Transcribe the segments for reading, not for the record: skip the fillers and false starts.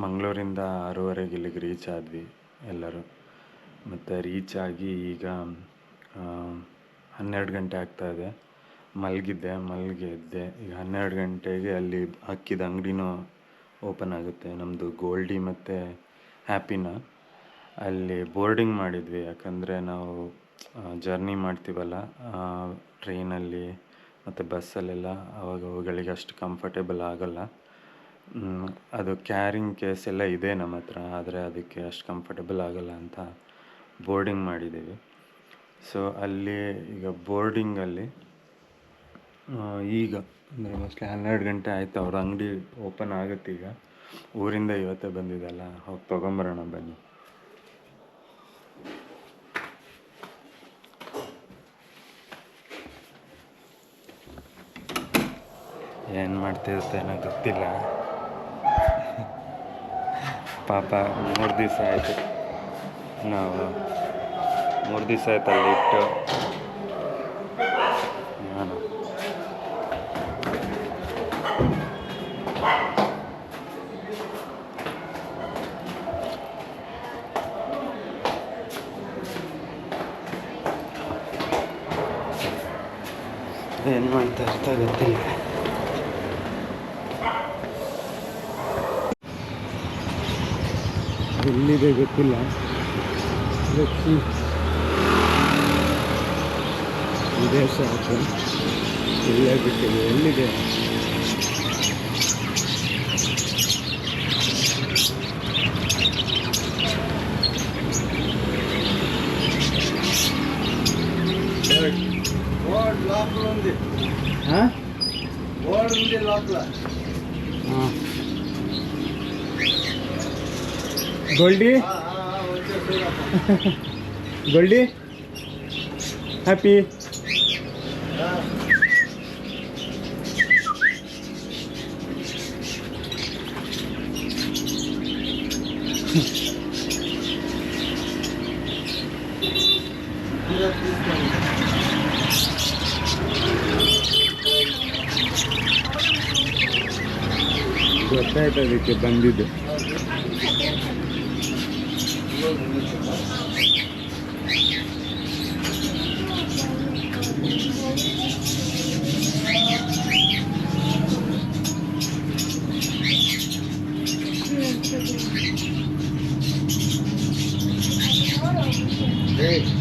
ಮಂಗಳೂರಿಂದ 6:30 ಇಲ್ಲಿಗೆ ರೀಚ್ ಆದ್ವಿ ಎಲ್ಲರೂ. ಮತ್ತು ರೀಚ್ ಆಗಿ ಈಗ 12 ಗಂಟೆ ಆಗ್ತಾಯಿದೆ. ಮಲಗಿ ಎದ್ದೆ. ಈಗ 12 ಗಂಟೆಗೆ ಅಲ್ಲಿ ಅಕ್ಕಿದ ಅಂಗಡಿನೂ ಓಪನ್ ಆಗುತ್ತೆ, ನಮ್ಮದು ಗೋಲ್ಡಿ ಮತ್ತು ಹ್ಯಾಪಿನ. ಅಲ್ಲಿ ಬೋರ್ಡಿಂಗ್ ಮಾಡಿದ್ವಿ, ಯಾಕಂದರೆ ನಾವು ಜರ್ನಿ ಮಾಡ್ತೀವಲ್ಲ ಟ್ರೈನಲ್ಲಿ ಮತ್ತು ಬಸ್ಸಲ್ಲೆಲ್ಲ, ಅವುಗಳಿಗೆ ಅಷ್ಟು ಕಂಫರ್ಟೇಬಲ್ ಆಗೋಲ್ಲ. ಅದು ಕ್ಯಾರಿಂಗ್ ಕೇಸ್ ಎಲ್ಲ ಇದೆ ನಮ್ಮ ಹತ್ರ, ಆದರೆ ಅದಕ್ಕೆ ಅಷ್ಟು ಕಂಫರ್ಟೇಬಲ್ ಆಗೋಲ್ಲ ಅಂತ ಬೋರ್ಡಿಂಗ್ ಮಾಡಿದ್ದೀವಿ. ಸೊ ಅಲ್ಲಿ ಈಗ ಬೋರ್ಡಿಂಗಲ್ಲಿ ಈಗ ಅಂದರೆ ಮೋಸ್ಟ್ಲಿ 12 ಗಂಟೆ ಆಯಿತು, ಅವ್ರ ಅಂಗಡಿ ಓಪನ್ ಆಗುತ್ತೆ ಈಗ. ಊರಿಂದ ಇವತ್ತೇ ಬಂದಿದ್ದಲ್ಲ, ಹೋಗಿ ತೊಗೊಂಬರೋಣ ಬನ್ನಿ. ಏನು ಮಾಡ್ತಿರುತ್ತೆ ಏನೋ ಗೊತ್ತಿಲ್ಲ. ಪಾಪ 3 ದಿವಸ ಆಯಿತು, ನಾವು 3 ದಿವಸ ಆಯ್ತು ಅಲ್ಲಿ ಇಟ್ಟು. ಏನು ಮಾಡ್ತಾ ಇರ್ತಾ ಗೊತ್ತಿಲ್ಲ. ಎಲ್ಲಿದೆ ಗೊತ್ತಿಲ್ಲ. ಇದೇ ಸಾಕು, ಇಲ್ಲೇ ಬಿಟ್ಟಿದೆ. ಎಲ್ಲಿದೆ? Goldie Goldie happy. ಗೊತ್ತಾಯ್ತು ಅದಕ್ಕೆ ಬಂದಿದ್ದು.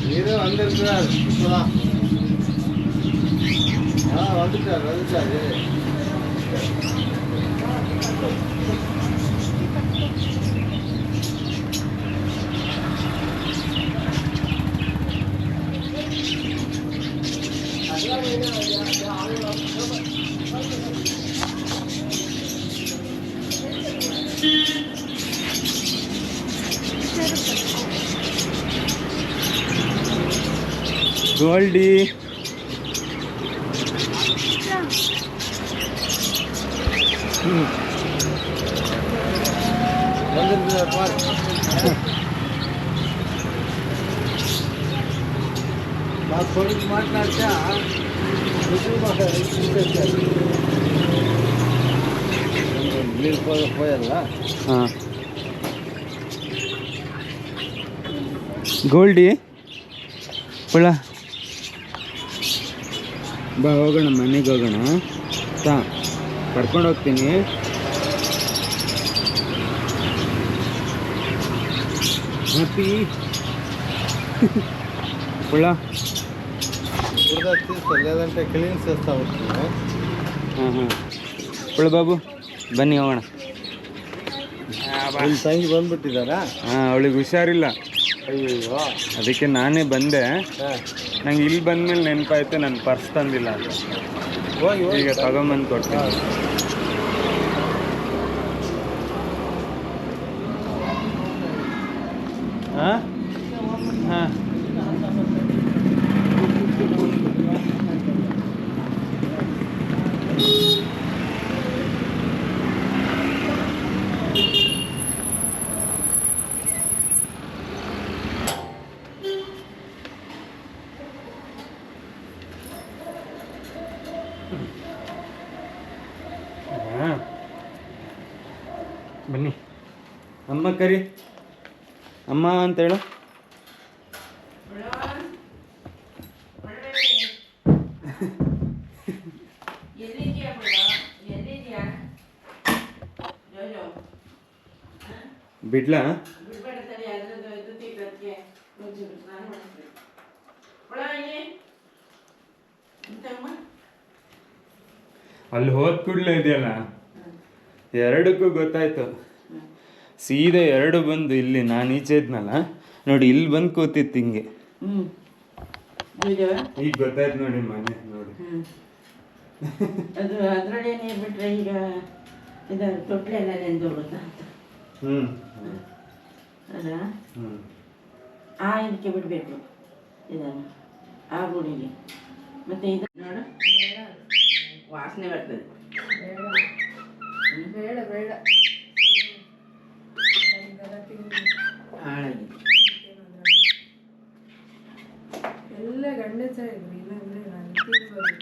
நீரே வந்திருக்கிறார் இப்போதான். வந்துட்டாரு. ಗೋಲ್ಡಿ మాట్లాడితే నీళ్ళు పోయಲ್ಲ. ಹಾಂ, ಗೋಲ್ಡಿ ಪುಳ ಬಾ, ಹೋಗೋಣ ಮನೆಗೆ ಹೋಗೋಣ. ಕರ್ಕೊಂಡು ಹೋಗ್ತೀನಿ. హ్యాపీ పుల్ల లేదంటే క్లీన్ చేస్తా వస్తుంది. పుల్ల ಬಾಬು ಬನ್ನಿ ಹೋಗೋಣ. ತಂಗಿ ಬಂದ್ಬಿಟ್ಟಿದ್ದಾರಾ? ಹಾಂ, ಅವಳಿಗೆ ಹುಷಾರಿಲ್ಲ. ಅಯ್ಯೋ, ಅದಕ್ಕೆ ನಾನೇ ಬಂದೆ. ನಂಗೆ ಇಲ್ಲಿ ಬಂದಮೇಲೆ ನೆನಪಾಯ್ತು, ನನ್ನ ಪರ್ಸ್ ತಂದಿಲ್ಲ ಅಂತ. ಈಗ ತಗೊಂಬಂದು ಕೊಡ್ತೀನಿ. ಹಾಂ ಹಾಂ, ಬನ್ನಿ ಅಮ್ಮ ಕರಿ ಅಮ್ಮ ಅಂತೇಳು. ಬಿಡ್ಲಾ? ಅಲ್ಲಿ ಹೋದ ಕೂಡಲೇ ಇದೆಯಲ್ಲ, ಎರಡಕ್ಕೂ ಗೊತ್ತಾಯ್ತು. ಸೀದಾ ಎರಡು ಬಂದು ಇಲ್ಲಿ ನಾನು ಈಚೆ ಇದ್ನಲ್ಲ ನೋಡಿ, ಇಲ್ಲಿ ಬಂದು ಕೂತಿತ್ತು ಹಿಂಗೆ. ಈಗ ಗೊತ್ತಾಯ್ತು ನೋಡಿ ಮನೆ ನೋಡಿ. ಅದು ಅದರೊಳಗೆ ನೀರು ಬಿಟ್ಟರೆ ಈಗ ಇದು ತೊಟ್ಲೆಲ್ಲ ನೆಂದೋಗುತ್ತಾ ಅಂತ. ಅದಾ ಆ ಇದಕ್ಕೆ ಬಿಡಬೇಕು ಇದನ್ನು, ಆ ಗುಡಿಗೆ. ಮತ್ತೆ ಇದು ನೋಡು, ವಾಸನೆ ಬರ್ತದೆ. ಬೇಡ ಬೇಡ ಹಾಳಾಗಿ ಎಲ್ಲ ಗಂಡಸ ಇದ್ರು, ಇಲ್ಲಾಂದ್ರೆ ನಾನು ತಿನ್ಬೋದು.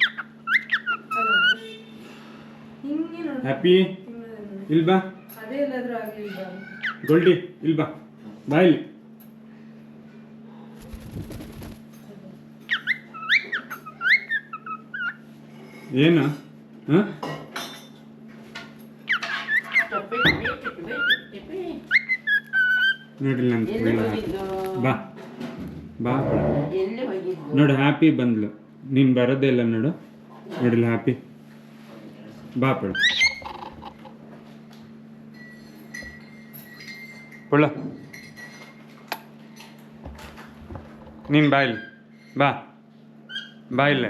ಹಿಂಗೆ ನೋಡಿ ಹ್ಯಾಪಿ ಇಲ್ ಬಾ, ಅದೇ ಎಲ್ಲಾದ್ರೂ ಆಗಿಲ್ಲ. ಗೋಲ್ಡಿ ಇಲ್ ಬಾ, ಬಾ ಇಲ್ಲಿ. ಏನು ನೋಡಿಲ್ಲ ಅಂತ ಬಾ ಬಾ ಎಲ್ಲಿ ಹೋಗಿದ್ದು ನೋಡು. ಹ್ಯಾಪಿ ಬಂದ್ಲು, ನೀನು ಬರೋದೇ ಇಲ್ಲ ನೋಡು. ನೋಡಿಲ್ಲ ಹ್ಯಾಪಿ, ಬಾ ಪಡ ಪುಳ್ಳ, ನೀನು ಬಾ ಇಲ್ಲಿ, ಬಾ ಬಾ ಇಲ್ಲ.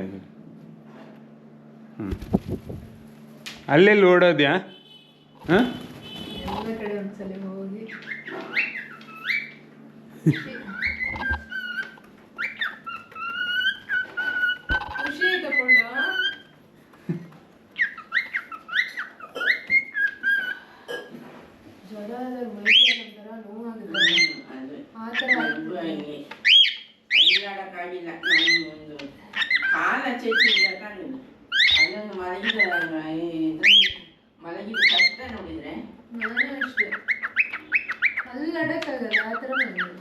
ಅಲ್ಲೆಲ್ಲಿ ಓಡೋದ್ಯಾ? ಹಾಂ ಎಲ್ಲ ಕಡೆ ಒಂದ್ಸಲ ಹೋಗಿ ಖುಷಿ ತಗೊಂಡ ಜ್ವರ ಮೈಕೈ ಒಂಥರ ನೋವಾಗುತ್ತೆ. ಆ ಥರ ಅಲ್ಲಿಗಾಡಕ್ಕಾಗಿಲ್ಲ. ನಾನು ಒಂದು ಕಾಲ ಚೆಚ್ಚಿಲ್ಲ ಕಾಣುದು. ಅಲ್ಲೊಂದು ಮಲಗಿದ ಕಷ್ಟ ನೋಡಿದ್ರೆ ನಾನೇ ಅಷ್ಟೇ ಅಲ್ಲಡಕ್ಕಾಗಲ್ಲ, ಆ ಥರ ನನಗೆ